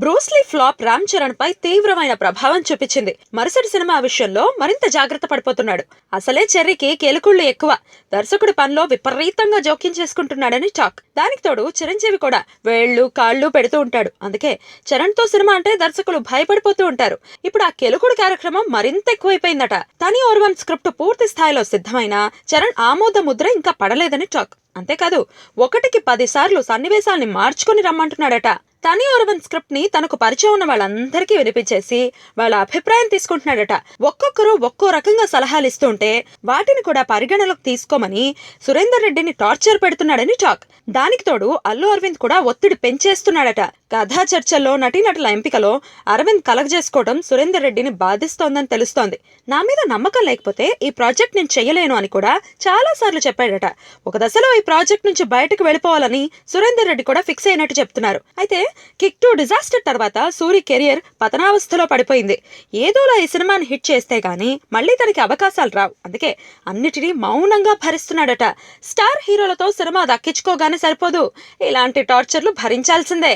Bruce Lee flop Ram Charan పై తీవ్రమైన ప్రభావం చూపించింది. మరుసటి సినిమా విషయంలో మరింత జాగ్రత్త పడిపోతున్నాడు. అసలే చెర్రీకి కేలుకుళ్ళు ఎక్కువ. దర్శకుడి పనిలో విపరీతంగా జోక్యం చేసుకుంటున్నాడని టాక్. దానికి తోడు చిరంజీవి కూడా వేళ్లు కాళ్ళు పెడుతూ ఉంటాడు. అందుకే చరణ్ తో సినిమా అంటే దర్శకులు భయపడిపోతూ ఉంటారు. ఇప్పుడు ఆ కెలుకుడు కార్యక్రమం మరింత ఎక్కువైపోయిందట. తని ఓర్వన్ స్క్రిప్ట్ పూర్తి స్థాయిలో సిద్ధమైనా చరణ్ ఆమోద ముద్ర ఇంకా పడలేదని టాక్. అంతేకాదు 1కి 10 సార్లు సన్నివేశాల్ని మార్చుకుని రమ్మంటున్నాడట. తని ఓర్వన్ స్క్రిప్ట్ ని తనకు పరిచయం ఉన్న వాళ్ళందరికీ వినిపించేసి వాళ్ళ అభిప్రాయం తీసుకుంటున్నాడట. ఒక్కొక్కరు ఒక్కో రకంగా సలహాలు ఇస్తుంటే వాటిని కూడా పరిగణలోకి తీసుకోమని సురేందర్ రెడ్డిని టార్చర్ పెడుతున్నాడని టాక్. దానికి తోడు అల్లు అరవింద్ కూడా ఒత్తిడి పెంచేస్తున్నాడట. కథా చర్చల్లో నటీనటుల ఎంపికలో అరవింద్ కలగజేసుకోవడం సురేందర్ రెడ్డిని బాధిస్తోందని తెలుస్తోంది. నా మీద నమ్మకం లేకపోతే ఈ ప్రాజెక్ట్ నేను చెయ్యలేను అని కూడా చాలా సార్లు చెప్పాడట. ఒక దశలో ఈ ప్రాజెక్ట్ నుంచి బయటకు వెళ్ళిపోవాలని సురేందర్ రెడ్డి కూడా ఫిక్స్ అయినట్టు చెప్తున్నారు. అయితే కిక్ 2 డిజాస్టర్ తర్వాత సూరి కెరియర్ పతనావస్థలో పడిపోయింది. ఏదోలా ఈ సినిమాని హిట్ చేస్తే గానీ మళ్ళీ తనకి అవకాశాలు రావు. అందుకే అన్నిటినీ మౌనంగా భరిస్తున్నాడట. స్టార్ హీరోలతో సినిమా దక్కించుకోగానే సరిపోదు, ఇలాంటి టార్చర్లు భరించాల్సిందే.